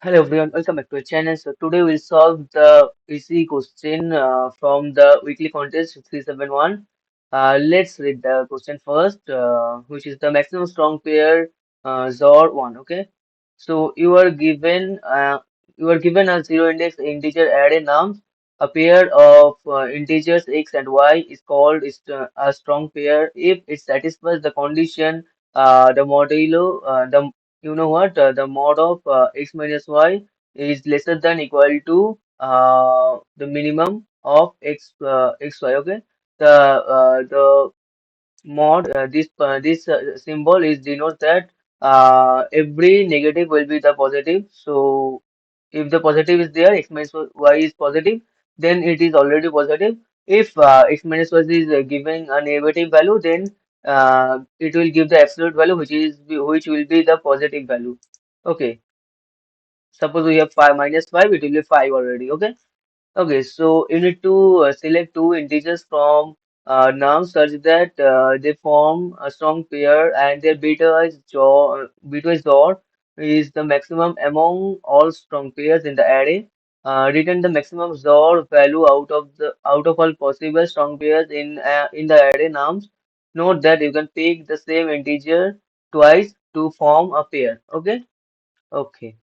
Hello everyone, welcome back to our channel. So today we'll solve the easy question from the weekly contest 371. Let's read the question first, which is the maximum strong pair XOR 1. Okay, so you are given a zero index integer array nums. A pair of integers x and y is called a strong pair if it satisfies the condition the modulo the you know what the mod of x minus y is lesser than equal to the minimum of xy. Okay, the mod this symbol is denotes that every negative will be the positive. So if the positive is there, x minus y is positive, then it is already positive. If x minus y is giving a negative value, then it will give the absolute value, which will be the positive value. Okay, suppose we have 5 minus 5, it will be 5 already. Okay. Okay, so you need to select two integers from num such that they form a strong pair and their beta is or is the maximum among all strong pairs in the array. Return the maximum XOR value out of all possible strong pairs in the array nums. Note that you can pick the same integer twice to form a pair. Okay. Okay.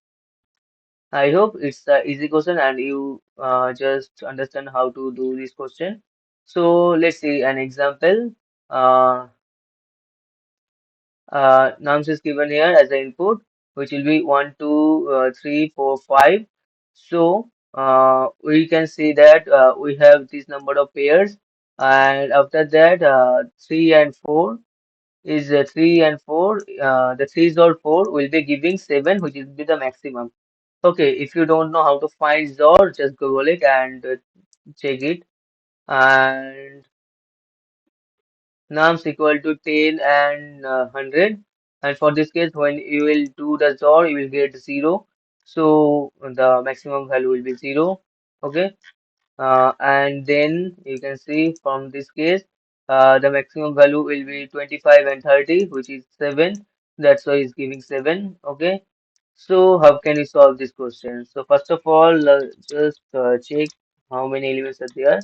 I hope it's the easy question and you just understand how to do this question. So let's see an example. Uh, Nums is given here as an input, which will be 1, 2, 3, 4, 5. So we can see that we have this number of pairs, and after that 3 and 4 is 3 and 4. The 3's or 4 will be giving 7, which will be the maximum. Okay, if you don't know how to find XOR, just Google it and check it. And nums equal to 10 and 100. And for this case, when you will do the XOR, you will get 0. So the maximum value will be 0. Okay. And then you can see from this case, the maximum value will be 25 and 30, which is 7. That's why it's giving 7. Okay. So how can we solve this question? So first of all, just check how many elements are there.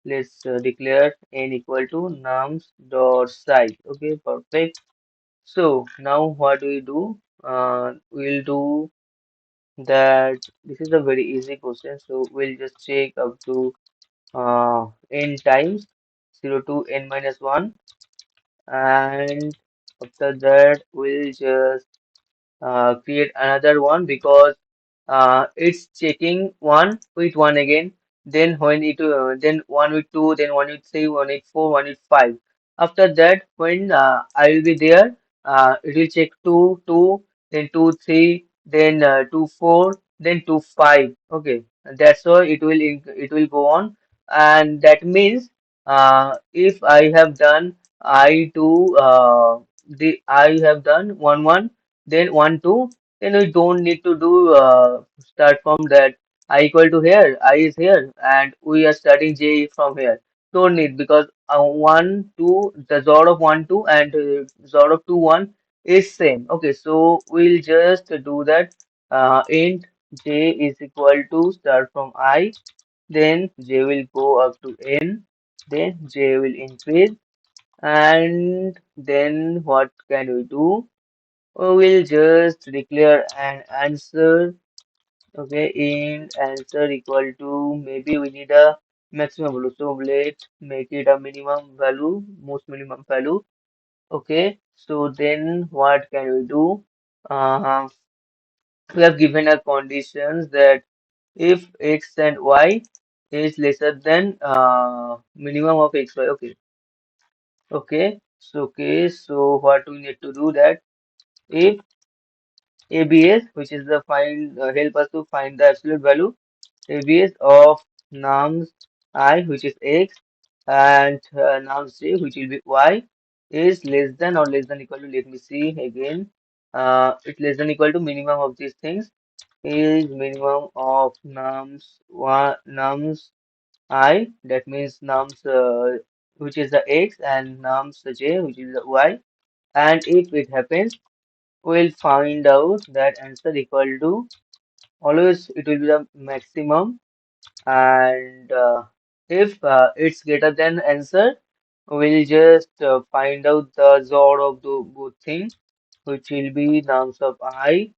Let's declare n equal to nums dot size. Okay, perfect. So now what we do? We'll do that. This is a very easy question. So we'll just check up to n times 0 to n minus 1, and after that we'll just create another one because it's checking one with one again. Then when it then one with two, then one with three, one with four, one with five. After that, when I will be there, it will check two, two, then two, three, then two, four, then two, five. Okay, and that's why it will go on, and that means if I have done I two I have done one one, then one two, then we don't need to do start from that I equal to here, I is here, and we are starting j from here. Don't need because 1 2, the XOR of 1 2 and XOR of 2 1 is same. Okay, so we'll just do that. Int j is equal to start from I, then j will go up to n, then j will increase, and then what can we do? We'll just declare an answer. Okay, in answer equal to, maybe we need a maximum value. So let's make it a minimum value, most minimum value. Okay, so then what can we do? Uh, we have given a conditions that if x and y is lesser than minimum of xy. Okay, so what we need to do that if ABS, which is the find help us to find the absolute value. ABS of nums I, which is x, and nums j, which will be y, is less than or less than equal to. Let me see again. It's less than equal to minimum of these things is minimum of nums I. That means nums which is the x and nums j, which is the y. And if it happens, we'll find out that answer equal to always it will be the maximum, and if it's greater than answer, we'll just find out the XOR of the both things, which will be nums of I.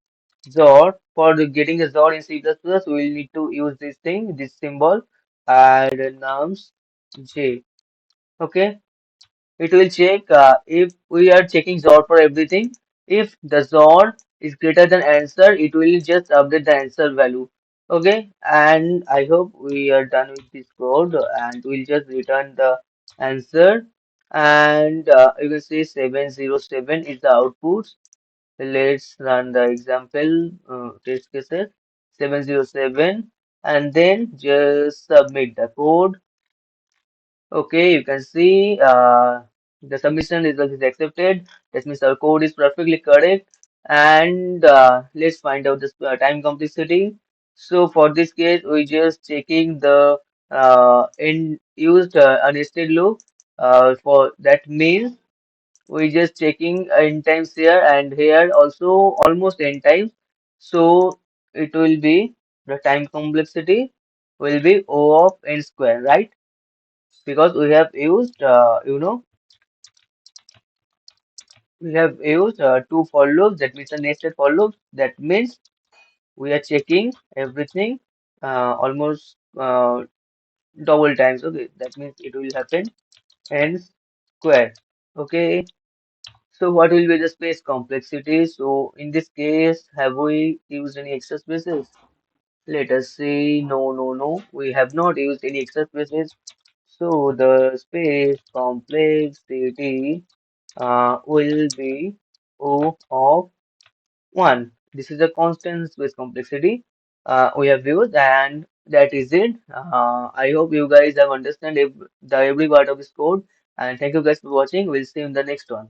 XOR, for getting a XOR in C++, we'll need to use this thing, this symbol, and nums J. Okay, it will check if we are checking XOR for everything. If the XOR is greater than answer, it will just update the answer value. Okay, and I hope we are done with this code, and we'll just return the answer. And you can see 707 is the output. Let's run the example test cases 707, and then just submit the code. Okay, you can see the submission result is accepted. That means our code is perfectly correct. And let's find out the time complexity. So for this case, we just checking the in used unnested loop. For that means we just checking n times here and here also almost n times. So it will be the time complexity will be O of n square, right? Because we have used we have used two for loops, that means a nested for loops. That means we are checking everything almost double times. Okay, that means it will happen n square. Okay, so what will be the space complexity? So in this case, have we used any extra spaces? Let us see. No, no, no, we have not used any extra spaces. So the space complexity will be O of 1. This is a constant space complexity we have used, and that is it. I hope you guys have understand the every part of this code, and thank you guys for watching. We'll see you in the next one.